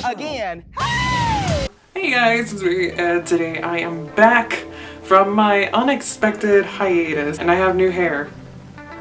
again. Hey guys, it's me, and today I am back from my unexpected hiatus, and I have new hair.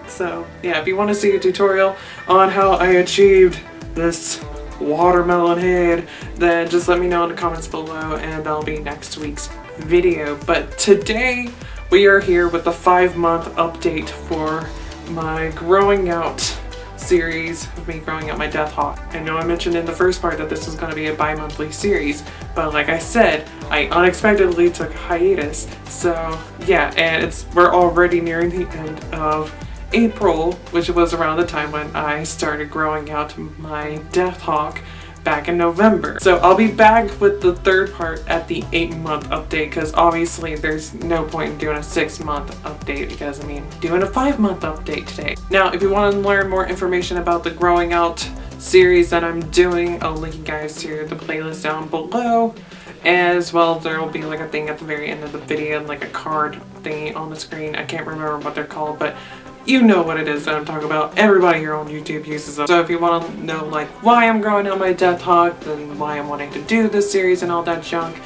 So yeah, if you want to see a tutorial on how I achieved this watermelon head, then just let me know in the comments below and that'll be next week's video. But today we are here with the 5-month update for my growing out series of me growing out my Deathhawk. I know I mentioned in the first part that this was going to be a bi-monthly series, but like I said, I unexpectedly took a hiatus. So yeah, and we're already nearing the end of April, which was around the time when I started growing out my Deathhawk back in November. So I'll be back with the third part at the 8-month update, because obviously there's no point in doing a 6-month update, because I mean, doing a 5-month update today. Now, if you want to learn more information about the growing out series that I'm doing, I'll link you guys to the playlist down below. As well, there will be like a thing at the very end of the video, like a card thingy on the screen. I can't remember what they're called, but you know what it is that I'm talking about. Everybody here on YouTube uses them. So if you want to know like why I'm growing out my Deathhawk and why I'm wanting to do this series and all that junk,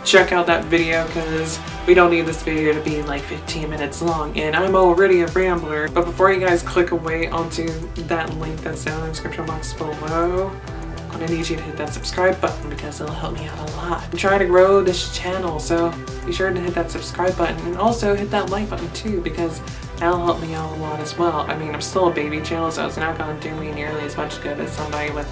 check out that video, because we don't need this video to be like 15 minutes long and I'm already a rambler. But before you guys click away onto that link that's down in the description box below, I'm gonna need you to hit that subscribe button, because it'll help me out a lot. I'm trying to grow this channel, so be sure to hit that subscribe button and also hit that like button too, because that'll help me out a lot as well. I mean, I'm still a baby channel, so it's not gonna do me nearly as much good as somebody with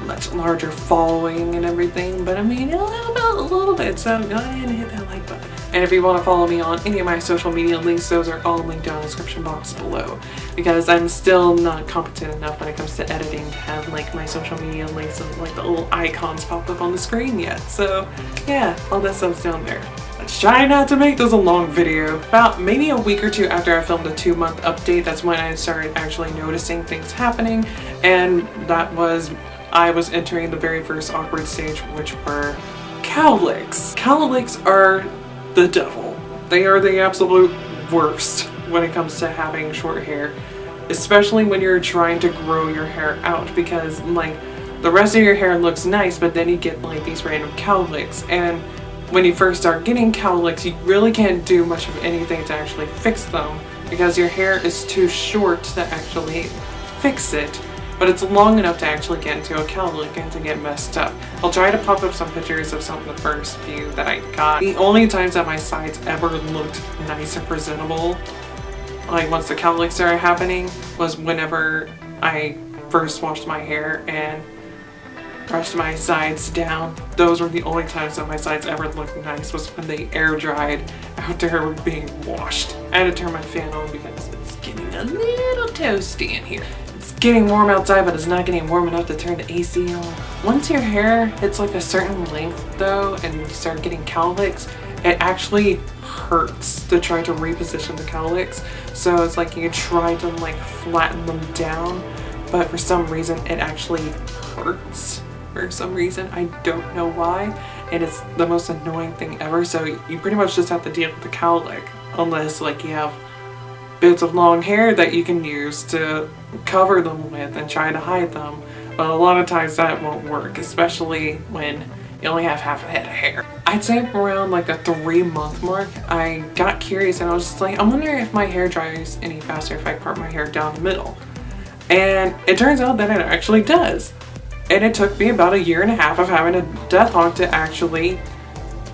a much larger following and everything, but I mean, it'll help out a little bit, so go ahead and hit that like button. And if you want to follow me on any of my social media links, those are all linked down in the description box below, because I'm still not competent enough when it comes to editing to have like my social media links and like the little icons pop up on the screen yet. So yeah, all that stuff's down there. Let's try not to make this a long video. About maybe a week or two after I filmed the 2-month update, that's when I started actually noticing things happening, and that was I was entering the very first awkward stage, which were cowlicks. Cowlicks are the devil. They are the absolute worst when it comes to having short hair, especially when you're trying to grow your hair out, because like the rest of your hair looks nice, but then you get like these random cowlicks, and when you first start getting cowlicks, you really can't do much of anything to actually fix them, because your hair is too short to actually fix it, but it's long enough to actually get into a cowlick and to get messed up. I'll try to pop up some pictures of some of the first few that I got. The only times that my sides ever looked nice and presentable, like once the cowlicks started happening, was whenever I first washed my hair and brushed my sides down. Those were the only times that my sides ever looked nice, was when they air dried after being washed. I had to turn my fan on because it's getting a little toasty in here. It's getting warm outside, but it's not getting warm enough to turn the AC on. Once your hair hits like a certain length though, and you start getting cowlicks, it actually hurts to try to reposition the cowlicks. So it's like you try to like flatten them down, but for some reason it actually hurts. For some reason, I don't know why, and it's the most annoying thing ever. So you pretty much just have to deal with the cowlick, unless like you have bits of long hair that you can use to cover them with and try to hide them. But a lot of times that won't work, especially when you only have half a head of hair. I'd say around like the 3-month mark, I got curious and I was just like, I'm wondering if my hair dries any faster if I part my hair down the middle. And it turns out that it actually does. And it took me about 1.5 years of having a Deathhawk to actually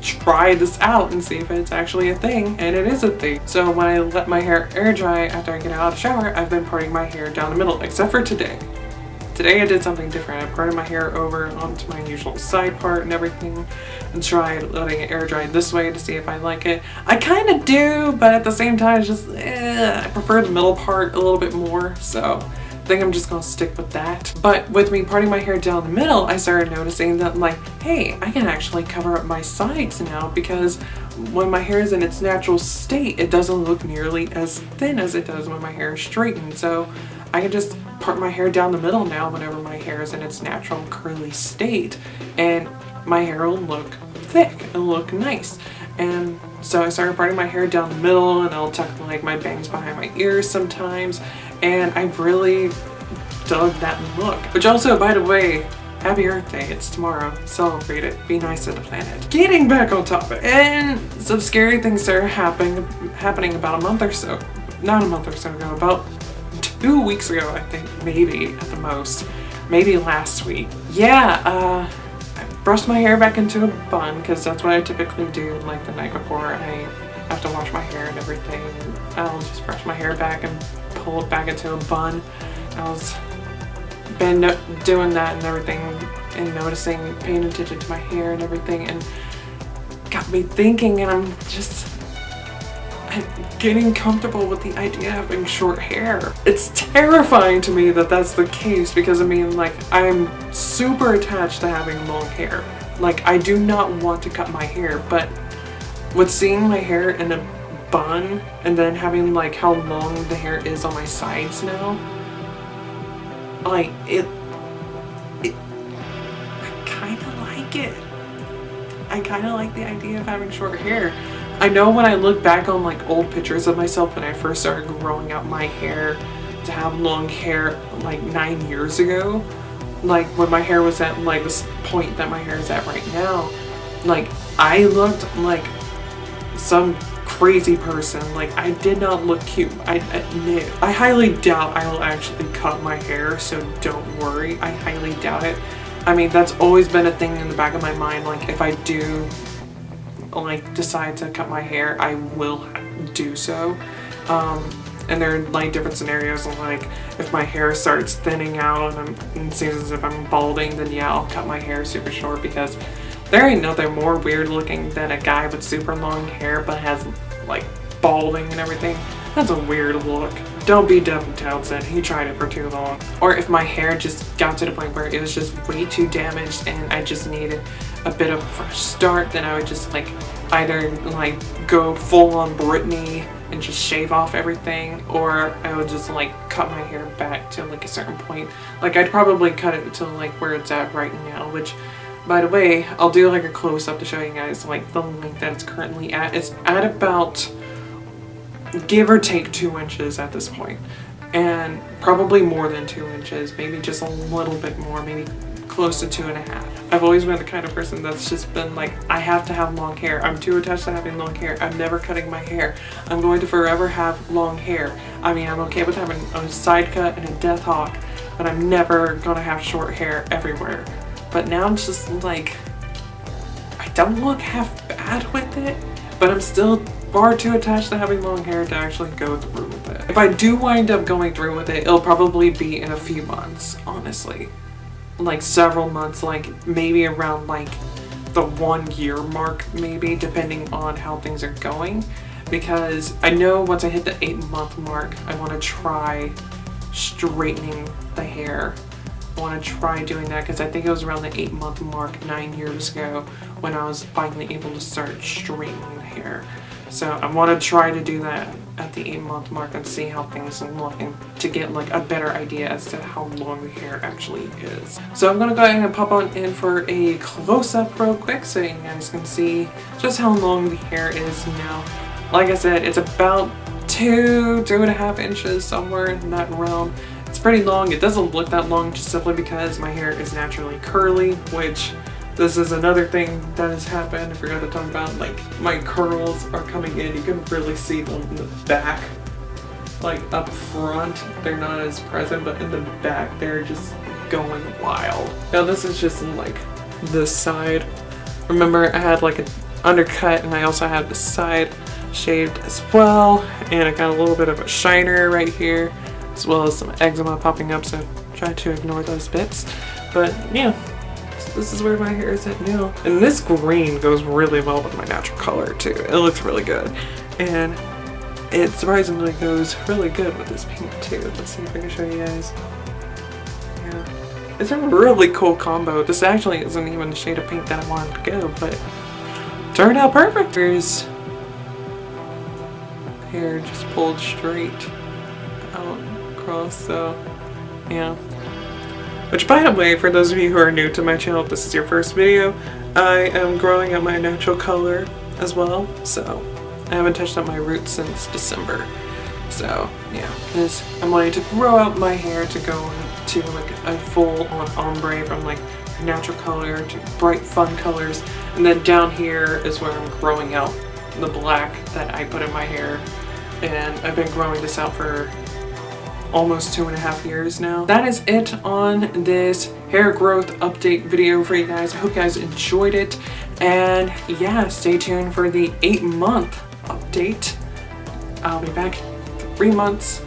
try this out and see if it's actually a thing, and it is a thing. So when I let my hair air dry after I get out of the shower, I've been parting my hair down the middle, except for today. Today I did something different. I parted my hair over onto my usual side part and everything, and tried letting it air dry this way to see if I like it. I kind of do, but at the same time, it's just, I prefer the middle part a little bit more, so I think I'm just gonna stick with that. But with me parting my hair down the middle, I started noticing that like, hey, I can actually cover up my sides now, because when my hair is in its natural state, it doesn't look nearly as thin as it does when my hair is straightened. So I can just part my hair down the middle now whenever my hair is in its natural curly state, and my hair will look thick and look nice. And so I started parting my hair down the middle, and I'll tuck like my bangs behind my ears sometimes, and I really dug that look. Which also, by the way, happy Earth Day. It's tomorrow. Celebrate it. Be nice to the planet. Getting back on topic. And some scary things started happening about a month or so. Not a month or so ago. About 2 weeks ago, I think. Maybe at the most. Maybe last week. Yeah, I brushed my hair back into a bun because that's what I typically do like the night before I have to wash my hair and everything. I'll just brush my hair back and pull it back into a bun. I was been doing that and everything and noticing, paying attention to my hair and everything, and got me thinking, and I'm getting comfortable with the idea of having short hair. It's terrifying to me that that's the case because I mean, like, I'm super attached to having long hair. Like, I do not want to cut my hair, but with seeing my hair in a bun and then having like how long the hair is on my sides now, like I kind of like it. I kind of like the idea of having short hair. I know when I look back on like old pictures of myself when I first started growing out my hair to have long hair like 9 years ago, like when my hair was at like this point that my hair is at right now, like I looked like some crazy person. Like, I did not look cute. I highly doubt I will actually cut my hair, so don't worry. I highly doubt it. I mean, that's always been a thing in the back of my mind. Like, if I do like decide to cut my hair, I will do so. And there are like different scenarios, like if my hair starts thinning out and it seems as if I'm balding, then yeah, I'll cut my hair super short because there ain't nothing more weird looking than a guy with super long hair but has like balding and everything. That's a weird look. Don't be Devin Townsend, he tried it for too long. Or if my hair just got to the point where it was just way too damaged and I just needed a bit of a fresh start, then I would just like either like go full on Britney and just shave off everything, or I would just like cut my hair back to like a certain point. Like, I'd probably cut it to like where it's at right now, which, by the way, I'll do like a close-up to show you guys like the length that it's currently at. It's at about, give or take, 2 inches at this point. And probably more than 2 inches, maybe just a little bit more, maybe close to 2.5. I've always been the kind of person that's just been like, I have to have long hair. I'm too attached to having long hair. I'm never cutting my hair. I'm going to forever have long hair. I mean, I'm okay with having a side cut and a Deathhawk, but I'm never gonna have short hair everywhere. But now I'm just like, I don't look half bad with it, but I'm still far too attached to having long hair to actually go through with it. If I do wind up going through with it, it'll probably be in a few months, honestly. Like several months, like maybe around like the 1 year mark, maybe, depending on how things are going. Because I know once I hit the 8-month mark, I want to try straightening the hair. I want to try doing that because I think it was around the 8-month mark 9 years ago when I was finally able to start straightening the hair. So I want to try to do that at the 8-month mark and see how things look, and to get like a better idea as to how long the hair actually is. So I'm gonna go ahead and pop on in for a close-up real quick so you guys can see just how long the hair is now. Like I said, it's about 2.5 inches, somewhere in that realm. It's pretty long. It doesn't look that long just simply because my hair is naturally curly, which this is another thing that has happened. I forgot to talk about, like, my curls are coming in. You can really see them in the back. Like, up front, they're not as present, but in the back, they're just going wild. Now, this is just, like, this side. Remember, I had, like, an undercut, and I also had the side shaved as well. And I got a little bit of a shiner right here, as well as some eczema popping up, so try to ignore those bits. But, yeah. This is where my hair is at now. And this green goes really well with my natural color too. It looks really good. And it surprisingly goes really good with this pink too. Let's see if I can show you guys. Yeah. It's a really cool combo. This actually isn't even the shade of pink that I wanted to go, but it turned out perfect. There's hair just pulled straight out across, so yeah. Which, by the way, for those of you who are new to my channel, if this is your first video, I am growing out my natural color as well. So I haven't touched up my roots since December. So yeah, I'm wanting to grow out my hair to go to like a full on ombre from like natural color to bright fun colors. And then down here is where I'm growing out the black that I put in my hair. And I've been growing this out for almost 2.5 years now. That is it on this hair growth update video for you guys. I hope you guys enjoyed it. And yeah, stay tuned for the 8-month update. I'll be back in 3 months.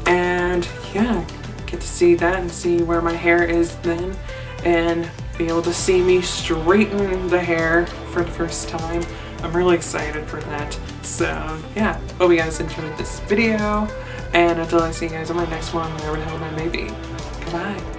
And yeah, get to see that and see where my hair is then. And be able to see me straighten the hair for the first time. I'm really excited for that. So yeah, hope you guys enjoyed this video. And until I see you guys on my next one, wherever the hell that may be. Goodbye.